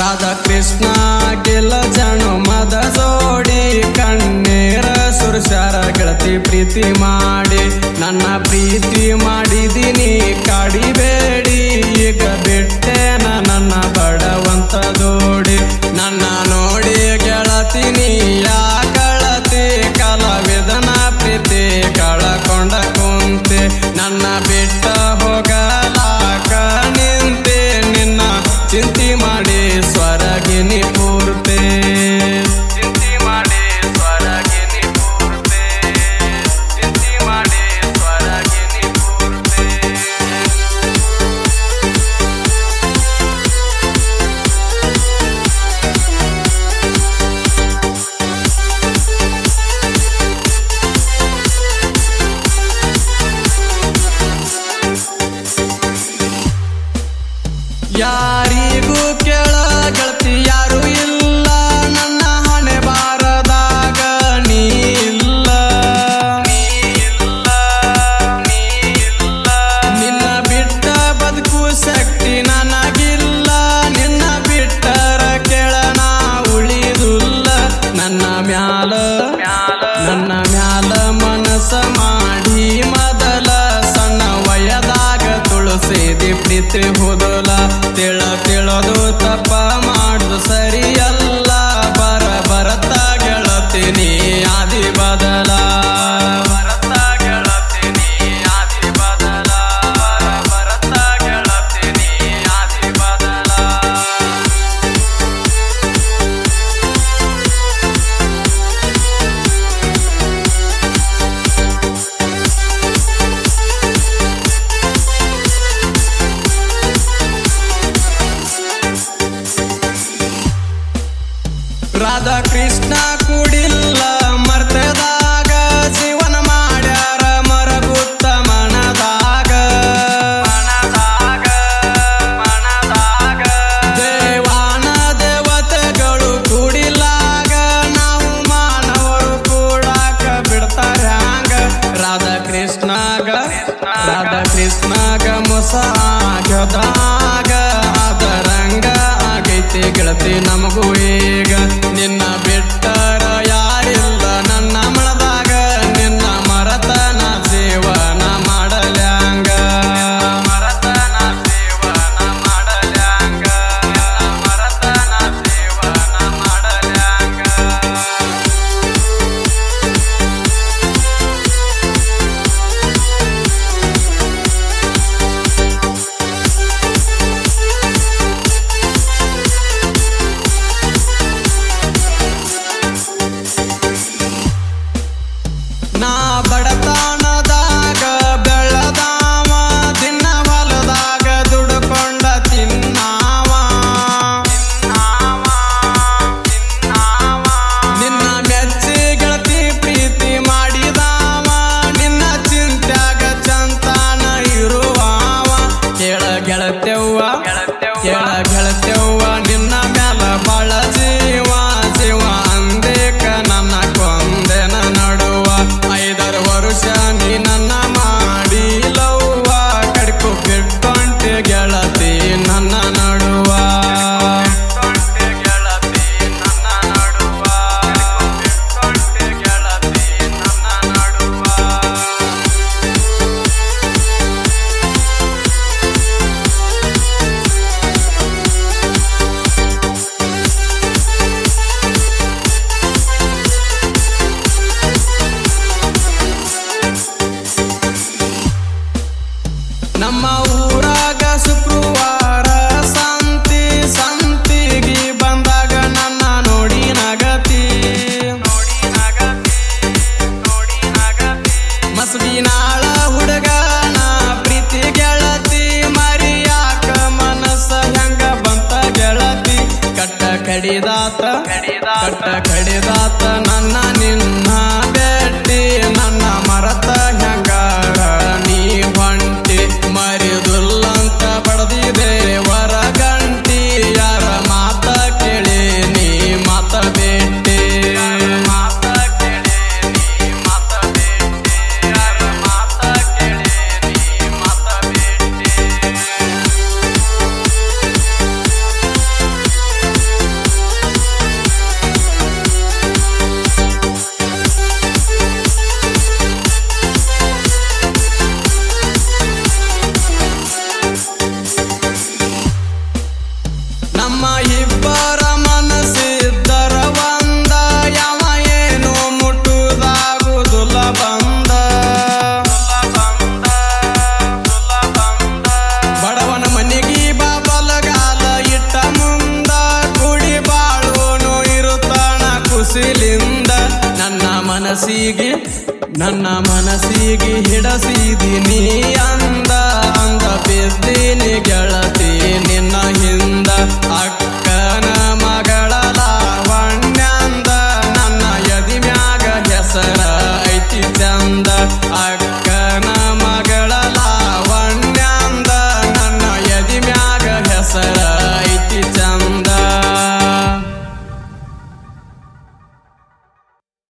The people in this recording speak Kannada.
ರಾಧಾ ಕೃಷ್ಣ ಗೆಲ್ಲ ಜಾಣು ಮದ ಜೋಡಿ ಕಣ್ಣೀರ ಸುರಸಾರ ಗೆಳತಿ ಪ್ರೀತಿ ಮಾಡಿ ನನ್ನ ಪ್ರೀತಿ ಮಾಡಿದೀನಿ ಕಾಡಿಬೇಡಿ ಈಗ ಬಿಟ್ಟೆನ ನನ್ನ ಬಡವಂತ ದೋಡಿ ನನ್ನ ನೋಡಿ ಗೆಳತಿನಿ ಯಾಗಳತಿ ಕಲಾವಿದನ ಪ್ರೀತಿ ಕಳಕೊಂಡ ಕುಂತೆ ನನ್ನ ಬಿಟ್ಟ ಹೋಗಲಾಕ ನಿಂತೆ ನಿನ್ನ ಚಿಂತೆ ಮಾಡಿ ಸ್ವರಗಿನಿ ಪೂರ್ತೆ ಚಿಂತೆ ಮಾಡಿ ಸ್ವರಗಿನಿ ಪೂರ್ತೆ ಚಿಂತೆ ಮಾಡಿ ಸ್ವರಗಿನಿ ಪೂರ್ತೆ ಯಾರಿಗೂ ಕೇಳ ಗೆಳತಿ ಯಾರು ಇಲ್ಲ ನನ್ನ ಹಣೆ ಬಾರದಾಗ ನೀ ಇಲ್ಲ ನಿನ್ನ ಬಿಟ್ಟ ಬದುಕು ಶಕ್ತಿ ನನಗಿಲ್ಲ ನಿನ್ನ ಬಿಟ್ಟರ ಕೇಳ ನಾ ಉಳಿದುಲ್ಲ ನನ್ನ ಮ್ಯಾಲ ಮನಸ ಮಾಡಿ ಮೊದಲ ಸಣ್ಣ ವಯದಾಗ ತುಳಸಿದಿ ಪ್ರೀತಿ ಹೋದಲ ತಿಳದು ತಪ್ಪ ಮಾಡುದು ಸರಿಯಲ್ಲ ಬರತ ಗೆಳತಿನಿ ಆದಿ ಬದಲ ಬರತ ಗೆಳತಿನಿ ಆದಿ ಬದಲ ಬರತ ಗೆಳತಿನಿ ಆದಿ ಬದಲ ರಾಧಾ ಕೃಷ್ಣ ಕೂಡಿಲ್ಲ ಮರ್ತದಾಗ ಜೀವನ ಮಾಡ್ಯಾರ ಮರಗುತ್ತ ಮನದಾಗ ದೇವಾನ ದೇವತೆಗಳು ಕೂಡಿಲಾಗ ನಾವು ಮಾನವರು ಕೂಡಾಕ ಬಿಡ್ತಾರ ಹಂಗ ರಾಧಾ ಕೃಷ್ಣಗ ಮೊಸ ಆಗದಾಗ ಅದರಂಗ ಆಗೈತಿ ಗೆಳತಿ ನಮಗೂ ಈಗ ನಿನ್ನ ಬಿಟ್ಟರ ಯಾರಿಲ್ಲ ನನ್ನ ಮನದಾಗ ನಿನ್ನ ಮರತನ ಸೇವನ ಮಾಡಲ್ಯಾಂಗ ಮರತನ ಸೇವನ ಮಾಡಲ್ಯಾಂಗ ಮರತನ ಸೇವನ ಮಾಡಲ್ಯಾಂಗ ನಾ ಬಡತನದಾಗ ಬೆಳದಾವ ದಿನ ಹೊಲದಾಗ ದುಡ್ಕೊಂಡ ತಿನ್ನಾವ ನಿನ್ನ ಮೆಚ್ಚಿ ಗೆಳತಿ ಪ್ರೀತಿ ಮಾಡಿದಾವ ನಿನ್ನ ಚಿಂತ್ಯಾಗ ಚಂತಾನ ಇರುವಾವ ಕೇಳ ಗೆಳತ್ಯವ್ವ ನಿನ್ನ ಮ್ಯಾಲ ಬಾಳ ಜೀವ ಅಂದೇಕ ನನ್ನ ಕೊಂದೆನ ನಡುವ 5 ವರ್ಷ ನೀ ನನ್ನ ಮಾಡಿಲವ್ವ ಕಡ್ಕು ಬಿಟ್ಟೊಂಟೆ ಗೆಳತಿ ನನ್ನ ನಡುವ ಗೆಳತಿ ನನ್ನ ನಡುವ ಗೆಳತಿ ನನ್ನ ನಡುವ ನಮ್ಮ ಊರಾಗ ಶುಕ್ರವಾರ ಸಂತಿಗಿ ಬಂದಾಗ ನನ್ನ ನೋಡಿ ನಗತಿ ಮಸ್ಬಿನಾಳ ಹುಡುಗನ ಪ್ರೀತಿ ಗೆಳತಿ ಮರಿಯಾಕ ಮನಸ್ಸ ಹೆಂಗ ಬಂತ ಗೆಳತಿ ಕಟ್ಟ ಕಡಿದಾತ ನನ್ನ ನಿನ್ನ ಬೆಟ್ಟಿ ನನ್ನ ಮರತ ಹೆಂಗಾರ ನೀ ಹೊಂಟಿ ಮರಿದುಲ್ಲಂತ ಬಡದಿದೆ ವರ ಗಂಟಿ ಯಾರ ಮಾತ ಕೇಳಿ ನೀ ಮಾತ ಬೇಟಿ ಮಾತ ಕೇಳಿ ನೀ ಮಾತ ಬೇಟಿ ಯಾರ ಮಾತ ಕೇಳಿ ನೀ ಮಾತ ಬೇಟಿ ಮನಸ್ಸಿಗೆ ಹಿಡಸಿದಿನಿ ಅಂದ